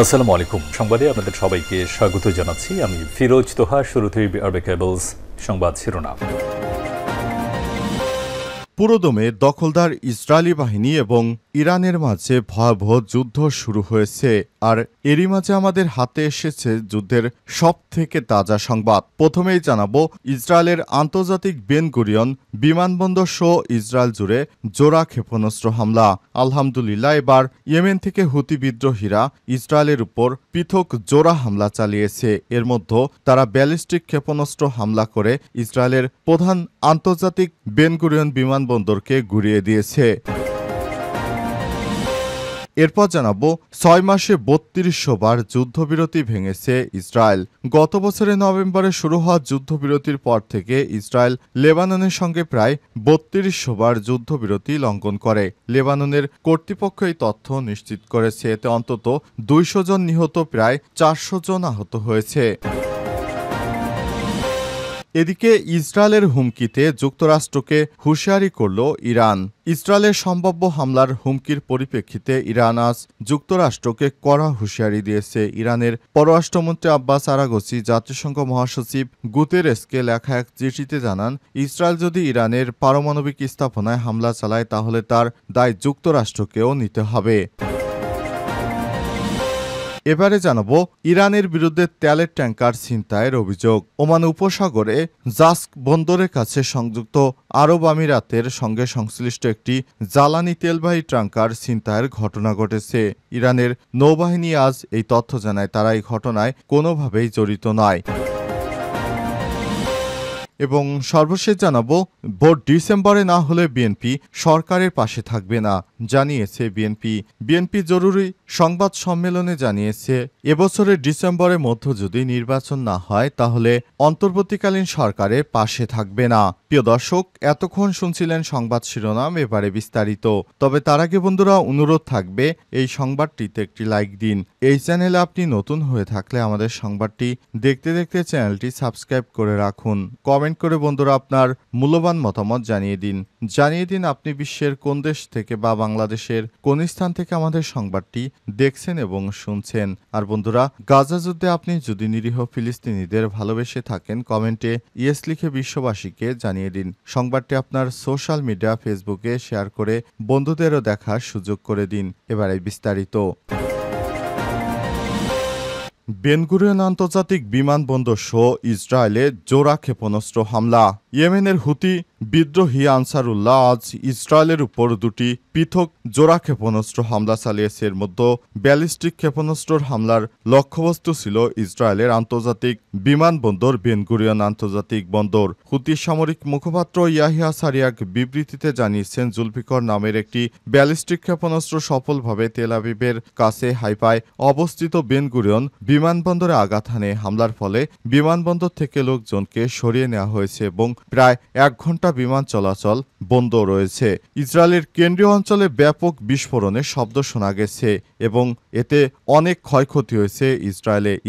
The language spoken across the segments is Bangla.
আসসালামু আলাইকুম। সংবাদে আপনাদের সবাইকে স্বাগত জানাচ্ছি। আমি ফিরোজ তোহা। শুরুতেই আরবে কেবলস সংবাদ শিরোনাম। পুরোদমে দখলদার ইসরায়েলি বাহিনী এবং ইরানের মাঝে ভয়াবহ যুদ্ধ শুরু হয়েছে, আর এরই মাঝে আমাদের হাতে এসেছে যুদ্ধের সবথেকে তাজা সংবাদ। প্রথমেই জানাবো, ইসরায়েলের আন্তর্জাতিক বেন গুরিয়ন বিমানবন্দর সহ ইসরায়েল জুড়ে জোড়া ক্ষেপণাস্ত্র হামলা। আলহামদুলিল্লাহ, এবার ইয়েমেন থেকে হুতি বিদ্রোহীরা ইসরায়েলের উপর পৃথক জোড়া হামলা চালিয়েছে। এর মধ্যে তারা ব্যালিস্টিক ক্ষেপণাস্ত্র হামলা করে ইসরায়েলের প্রধান আন্তর্জাতিক বেন গুরিয়ন বিমানবন্দরকে গুঁড়িয়ে দিয়েছে। এরপর জানাবো, 6 মাসে 3200 বার যুদ্ধবিরতি ভেঙেছে ইসরায়েল। গত বছরের নভেম্বরে শুরু হওয়া যুদ্ধবিরতির পর থেকে ইসরায়েল লেবাননের সঙ্গে প্রায় 3200 বার যুদ্ধবিরতি লঙ্ঘন করে। লেবাননের কর্তৃপক্ষ এই তথ্য নিশ্চিত করেছে। এতে অন্তত 200 জন নিহত, প্রায় 400 জন আহত হয়েছে। এদিকে ইসরায়েলের হুমকিতে যুক্তরাষ্ট্রকে হুঁশিয়ারি করল ইরান। ইসরায়েলের সম্ভাব্য হামলার হুমকির পরিপ্রেক্ষিতে ইরান আজ যুক্তরাষ্ট্রকে কড়া হুঁশিয়ারি দিয়েছে। ইরানের পররাষ্ট্রমন্ত্রী আব্বাস আরাগচি জাতিসংঘ মহাসচিব গুতেরেসকে লেখা এক চিঠিতে জানান, ইসরায়েল যদি ইরানের পারমাণবিক স্থাপনায় হামলা চালায় তাহলে তার দায় যুক্তরাষ্ট্রকেও নিতে হবে। এবারে জানাবো, ইরানের বিরুদ্ধে তেলের ট্যাঙ্কার ছিনতাইয়ের অভিযোগ। ওমান উপসাগরে জাস্ক বন্দরের কাছে সংযুক্ত আরব আমিরাতের সঙ্গে সংশ্লিষ্ট একটি জ্বালানি তেলবাহী ট্যাঙ্কার ছিনতাইয়ের ঘটনা ঘটেছে। ইরানের নৌবাহিনী আজ এই তথ্য জানায়, তারা এই ঘটনায় কোনোভাবেই জড়িত নয়। এবং সর্বশেষ জানাবো, ভোট ডিসেম্বরে না হলে বিএনপি সরকারের পাশে থাকবে না, জানিয়েছে বিএনপি জরুরি সংবাদ সম্মেলনে জানিয়েছে, এবছরের ডিসেম্বরের মধ্যে যদি নির্বাচন না হয় তাহলে অন্তর্বর্তীকালীন সরকারের পাশে থাকবে না। প্রিয় দর্শক, এতক্ষণ শুনছিলেন সংবাদ শিরোনাম, এবারে বিস্তারিত। তবে তার আগে বন্ধুরা, অনুরোধ থাকবে এই সংবাদটিতে একটি লাইক দিন। এই চ্যানেলে আপনি নতুন হয়ে থাকলে আমাদের সংবাদটি দেখতে দেখতে চ্যানেলটি সাবস্ক্রাইব করে রাখুন। কমেন্ট করে বন্ধুরা আপনার মূল্যবান মতামত জানিয়ে দিন আপনি বিশ্বের কোন দেশ থেকে বা বাংলাদেশের কোন স্থান থেকে আমাদের সংবাদটি দেখছেন এবং শুনছেন। আর বন্ধুরা, গাজা যুদ্ধে আপনি যদি নিরীহ ফিলিস্তিনিদের ভালোবেসে থাকেন, কমেন্টে ইয়েস লিখে বিশ্ববাসীকে জানিয়ে দিন। সংবাদটি আপনার সোশ্যাল মিডিয়া ফেসবুকে শেয়ার করে বন্ধুদেরও দেখার সুযোগ করে দিন। এবারে বিস্তারিত। বেন গুরিয়ন আন্তর্জাতিক বিমানবন্দর সহ ইসরায়েলে জোড়া ক্ষেপণাস্ত্র হামলা। ইয়েমেনের হুতি বিদ্রোহী আনসারুল্লাহ আজ ইসরায়েলের উপর দুটি পৃথক জোড়া ক্ষেপণাস্ত্র হামলা চালিয়েছে। এর মধ্যে ব্যালিস্টিক ক্ষেপণাস্ত্রের হামলার লক্ষ্যবস্তু ছিল ইসরায়েলের আন্তর্জাতিক বিমানবন্দর বেন গুরিয়ন আন্তর্জাতিক বন্দর। হুতি সামরিক মুখপাত্র ইয়াহিয়া সারিয়াক বিবৃতিতে জানিয়েছেন, জুলফিকর নামের একটি ব্যালিস্টিক ক্ষেপণাস্ত্র সফলভাবে তেল আবিবের কাছে হাইফায় অবস্থিত বেন গুরিয়ন বিমানবন্দরে আঘাত হানে। হামলার ফলে বিমানবন্দর থেকে লোকজনকে সরিয়ে নেওয়া হয়েছে এবং প্রায় 1 ঘন্টা বিমান চলাচল বন্ধ রয়েছে। ইসরায়েলের কেন্দ্রীয় অঞ্চলে ব্যাপক বিস্ফোরণের শব্দ শোনা গেছে এবং এতে অনেক ক্ষয়ক্ষতি হয়েছে।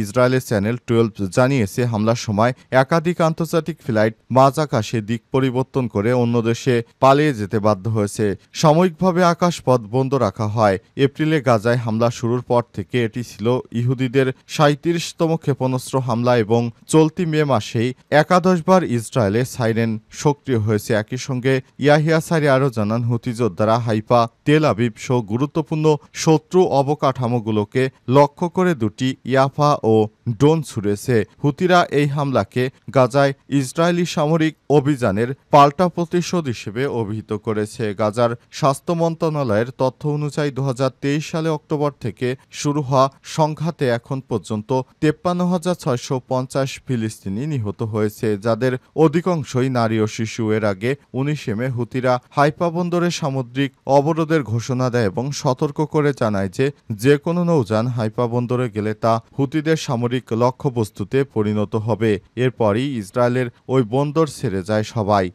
ইসরায়েলের চ্যানেল 12 জানিয়েছে, হামলার সময় একাধিক আন্তর্জাতিক ফ্লাইট মাঝ আকাশে দিক পরিবর্তন করে অন্য দেশে পালিয়ে যেতে বাধ্য হয়েছে। সাময়িকভাবে আকাশপথ বন্ধ রাখা হয়। এপ্রিলে গাজায় হামলা শুরুর পর থেকে এটি ছিল ইহুদিদের 37তম ক্ষেপণাস্ত্র হামলা এবং চলতি মে মাসেই 11 বার ইসরায়েলে সাইরেন সক্রিয় হয়েছে। একই সঙ্গে ইয়াহিয়া সারি আরও জানান, হুতি যোদ্ধারা হাইফা, তেল আবিব সহ গুরুত্বপূর্ণ শত্রু অবকাঠামোগুলোকে লক্ষ্য করে দুটি ইয়াফা ও ড্রোন ছুড়েছে। হুতিরা এই হামলাকে গাজায় ইসরায়েলি সামরিক অভিযানের পাল্টা প্রতিশোধ হিসেবে অভিহিত করেছে। গাজার স্বাস্থ্য মন্ত্রণালয়ের তথ্য অনুযায়ী 2023 সালে অক্টোবর থেকে শুরু হওয়া সংঘাতে এখন পর্যন্ত 53,650 ফিলিস্তিনি নিহত হয়েছে, যাদের অধিকাংশই নারী ও শিশু। এর আগে 19 মে হুতিরা হাইফা বন্দরে সামুদ্রিক অবরোধের ঘোষণা দেয় এবং সতর্ক করে জানায় যে কোনো নৌযান হাইফা বন্দরে গেলে তা হুতিদের সামরিক লক্ষ্যবস্তুতে পরিণত হবে। এরপরই ইসরায়েলের ওই বন্দর ছেড়ে যায় সবাই।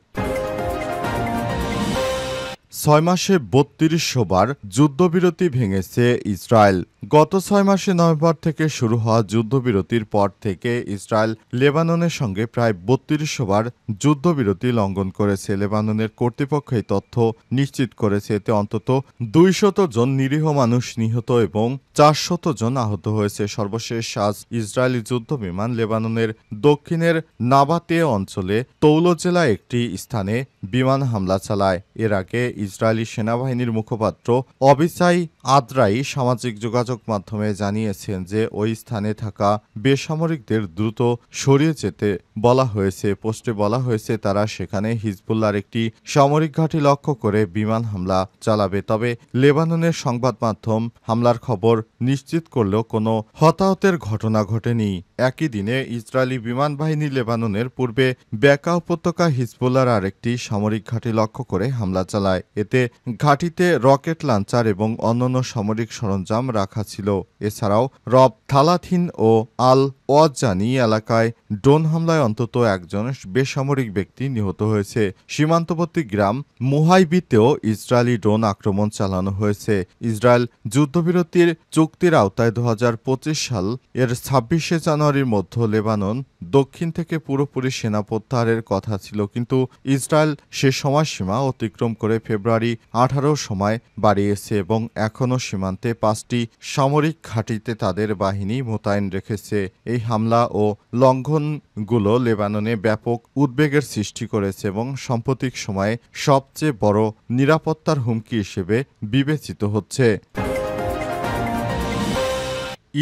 6 মাসে ৩২০০ বার যুদ্ধবিরতি ভেঙেছে ইসরায়েল। গত 6 মাসে নভেম্বর থেকে শুরু হওয়া যুদ্ধবিরতির পর থেকে ইসরায়েল লেবাননের সঙ্গে প্রায় ৩২০০ বার যুদ্ধবিরতি লঙ্ঘন করেছে। লেবাননের কর্তৃপক্ষ এই তথ্য নিশ্চিত করেছে। এতে অন্তত ২০০ জন নিরীহ মানুষ নিহত এবং ৪০০ জন আহত হয়েছে। সর্বশেষ আজ ইসরায়েলি যুদ্ধবিমান লেবাননের দক্ষিণের নাবাতে অঞ্চলে তৌল জেলা একটি স্থানে বিমান হামলা চালায়। এর আগে ইসরায়েলি সেনাবাহিনীর মুখপাত্র অবিচাই আদ্রাই সামাজিক যোগাযোগ মাধ্যমে জানিয়েছেন যে ওই স্থানে থাকা বেসামরিকদের দ্রুত সরিয়ে যেতে বলা হয়েছে। পোস্টে বলা হয়েছে তারা সেখানে হিজবুল্লাহর একটি সামরিক ঘাঁটি লক্ষ্য করে বিমান হামলা চালাবে। তবে লেবাননের সংবাদ মাধ্যম হামলার খবর নিশ্চিত করলেও কোনো হতাহতের ঘটনা ঘটেনি। একই দিনে ইসরায়েলি বিমান বাহিনী লেবাননের পূর্বে বেকা উপত্যকা হিজবুল্লাহর আরেকটি সামরিক ঘাঁটি লক্ষ্য করে হামলা চালায়। এতে ঘাঁটিতে রকেট লঞ্চার এবং অন্যান্য সামরিক সরঞ্জাম রাখা ছিল। এছাড়াও রব থালাথিন ও আল ওয়াজ্জানি এলাকায় ড্রোন হামলায় অন্তত একজন বেসামরিক ব্যক্তি নিহত হয়েছে। সীমান্তবর্তী গ্রাম মুহাইবিতেও ইসরায়েলি ড্রোন আক্রমণ চালানো হয়েছে। ইসরায়েল যুদ্ধবিরতির চুক্তির আওতায় ২০২৫ সাল এর ২৬শে জানুয়ারির মধ্যে লেবানন দক্ষিণ থেকে পুরোপুরি সেনা প্রত্যাহারের কথা ছিল, কিন্তু ইসরায়েল সে সময়সীমা অতিক্রম করে ফেব্রুয়ারি ১৮ সময় বাড়িয়েছে এবং এখনও সীমান্তে ৫টি সামরিক ঘাঁটিতে তাদের বাহিনী মোতায়েন রেখেছে। এই হামলা ও লঙ্ঘনগুলো লেবাননে ব্যাপক উদ্বেগের সৃষ্টি করেছে এবং সাম্প্রতিক সময়ে সবচেয়ে বড় নিরাপত্তার হুমকি হিসেবে বিবেচিত হচ্ছে।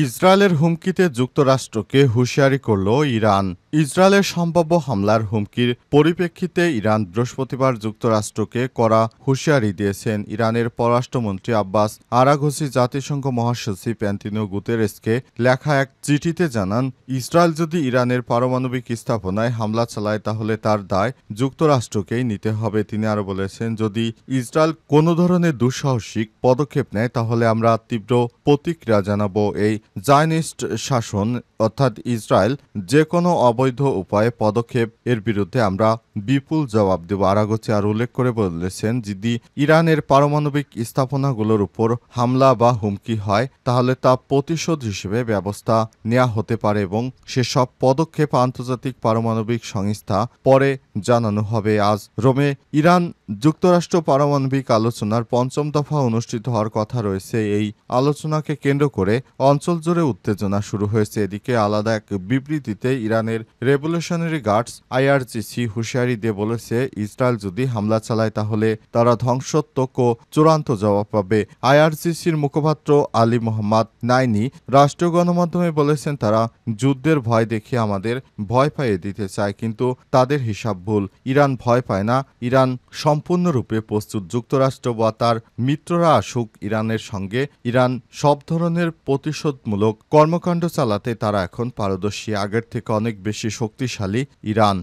ইসরায়েলের হুমকিতে যুক্তরাষ্ট্রকে হুঁশিয়ারি করল ইরান। ইসরায়েলের সম্ভাব্য হামলার হুমকির পরিপ্রেক্ষিতে ইরান বৃহস্পতিবার যুক্তরাষ্ট্রকে কড়া হুঁশিয়ারি দিয়েছেন। ইরানের পররাষ্ট্রমন্ত্রী আব্বাস আরাঘচি জাতিসংঘ মহাসচিব অ্যান্টোনিও গুতেরেসকে লেখা এক চিঠিতে জানান, ইসরায়েল যদি ইরানের পারমাণবিক স্থাপনায় হামলা চালায় তাহলে তার দায় যুক্তরাষ্ট্রকেই নিতে হবে। তিনি আরও বলেছেন, যদি ইসরায়েল কোনো ধরনের দুঃসাহসিক পদক্ষেপ নেয় তাহলে আমরা তীব্র প্রতিক্রিয়া জানাবো। এই জায়নিস্ট শাসন অর্থাৎ ইসরায়েল যে কোনো অবৈধ উপায়ে পদক্ষেপ এর বিরুদ্ধে আমরা বিপুল জবাব দেব। আরাঘচি আর উল্লেখ করে বলেছেন, যদি ইরানের পারমাণবিক স্থাপনাগুলোর উপর হামলা বা হুমকি হয় তাহলে তা প্রতিশোধ হিসেবে ব্যবস্থা নেওয়া হতে পারে এবং সেসব পদক্ষেপ আন্তর্জাতিক পারমাণবিক সংস্থা পরে জানানো হবে। আজ রোমে ইরান যুক্তরাষ্ট্র পারমাণবিক আলোচনার ৫ম দফা অনুষ্ঠিত হওয়ার কথা রয়েছে। এই আলোচনাকে কেন্দ্র করে অঞ্চল জুড়ে উত্তেজনা শুরু হয়েছে। এদিকে আলাদা এক বিবৃতিতে ইরানের রেভলিউশনারি গার্ডস আইআরজিসি হুঁশিয়ারি দিয়ে বলেছে, ইসরায়েল যদি হামলা চালায় তাহলে তারা ধ্বংসাত্মক ও চূড়ান্ত জবাব পাবে। আইআরজিসির মুখপাত্র আলী মোহাম্মদ নাইনি রাষ্ট্রীয় গণমাধ্যমে বলেছেন, তারা যুদ্ধের ভয় দেখিয়ে আমাদের ভয় পাইয়ে দিতে চায়, কিন্তু তাদের হিসাব ভুল। ইরান ভয় পায় না, ইরান সম্পূর্ণরূপে প্রস্তুত। যুক্তরাষ্ট্র বা তার মিত্ররা আসুক ইরানের সঙ্গে, ইরান সব ধরনের প্রতিশোধমূলক কর্মকাণ্ড চালাতে তারা এখন পারদর্শী, আগের থেকে অনেক বেশি শক্তিশালী ইরান।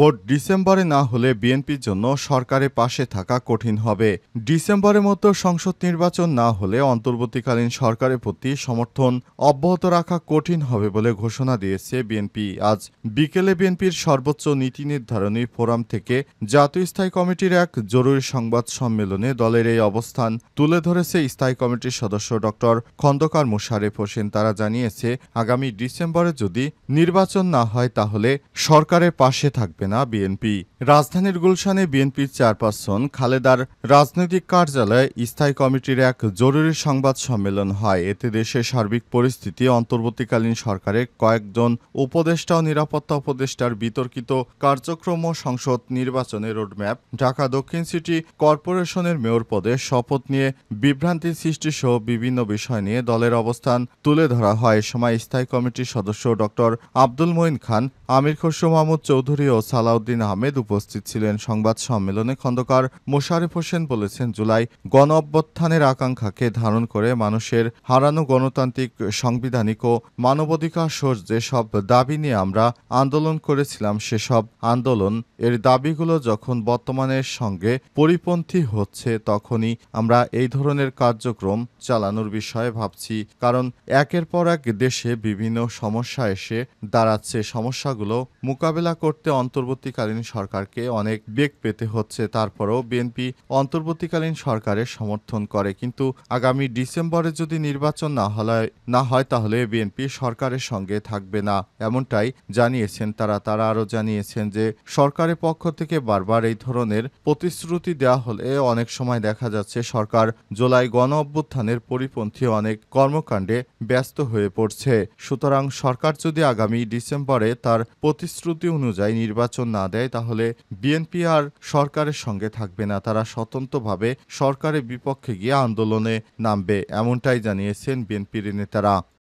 ভোট ডিসেম্বরে না হলে বিএনপির জন্য সরকারের পাশে থাকা কঠিন হবে। ডিসেম্বরের মতো সংসদ নির্বাচন না হলে অন্তর্বর্তীকালীন সরকারের প্রতি সমর্থন অব্যাহত রাখা কঠিন হবে বলে ঘোষণা দিয়েছে বিএনপি। আজ বিকেলে বিএনপির সর্বোচ্চ নীতি নির্ধারণী ফোরাম থেকে জাতীয় স্থায়ী কমিটির এক জরুরি সংবাদ সম্মেলনে দলের এই অবস্থান তুলে ধরেছে স্থায়ী কমিটির সদস্য ডক্টর খন্দকার মোশারেফ হোসেন। তারা জানিয়েছে, আগামী ডিসেম্বরে যদি নির্বাচন না হয় তাহলে সরকারের পাশে থাকবে না বিএনপি। রাজধানীর গুলশানে বিএনপির চেয়ারপারসন খালেদার রাজনৈতিক কার্যালয়ে স্থায়ী কমিটির এক জরুরি সংবাদ সম্মেলন হয়। এতে দেশের সার্বিক পরিস্থিতি, অন্তর্বর্তীকালীন সরকারের কয়েকজন উপদেষ্টা ও নিরাপত্তা উপদেষ্টার বিতর্কিত কার্যক্রম ও সংসদ নির্বাচনের রোডম্যাপ, ঢাকা দক্ষিণ সিটি কর্পোরেশনের মেয়র পদে শপথ নিয়ে বিভ্রান্তি সৃষ্টি সহ বিভিন্ন বিষয় নিয়ে দলের অবস্থান তুলে ধরা হয়। এ সময় স্থায়ী কমিটির সদস্য ডক্টর আব্দুল মঈন খান, আমির খসরু মাহমুদ চৌধুরী ও সালাউদ্দিন আহমেদ উপস্থিত ছিলেন। সংবাদ সম্মেলনে খন্দকার মোশারেফ হোসেন বলেছেন, জুলাই গণ অভ্যুত্থানের আকাঙ্ক্ষাকে ধারণ করে মানুষের হারানো গণতান্ত্রিক, সাংবিধানিক ও মানবাধিকার সহ যেসব দাবি নিয়ে আমরা আন্দোলন করেছিলাম, সেসব আন্দোলন এর দাবিগুলো যখন বর্তমানের সঙ্গে পরিপন্থী হচ্ছে তখনই আমরা এই ধরনের কার্যক্রম চালানোর বিষয়ে ভাবছি। কারণ একের পর এক দেশে বিভিন্ন সমস্যা এসে দাঁড়াচ্ছে। সমস্যাগুলো মোকাবেলা করতে অন্তর্বর্তী অন্তর্বর্তীকালীন সরকারকে অনেক বেগ পেতে হচ্ছে। তারপরেও বিএনপি অন্তর্বর্তীকালীন সরকারের সমর্থন করে, কিন্তু আগামী ডিসেম্বরে যদি নির্বাচন না হয় তাহলে বিএনপি সরকারের সঙ্গে থাকবে না, এমনটাই জানিয়েছেন তারা। আরও জানিয়েছেন যে সরকারের পক্ষ থেকে বারবার এই ধরনের প্রতিশ্রুতি দেওয়া হলে অনেক সময় দেখা যাচ্ছে সরকার জুলাই গণ অভ্যুত্থানের পরিপন্থী অনেক কর্মকাণ্ডে ব্যস্ত হয়ে পড়ছে। সুতরাং সরকার যদি আগামী ডিসেম্বরে তার প্রতিশ্রুতি অনুযায়ী নির্বাচন না দেয় তাহলে বিএনপি আর সরকারের সঙ্গে থাকবে না, তারা স্বতন্ত্রভাবে সরকারের বিপক্ষে গিয়ে আন্দোলনে নামবে, এমনটাই জানিয়েছেন বিএনপির নেতারা।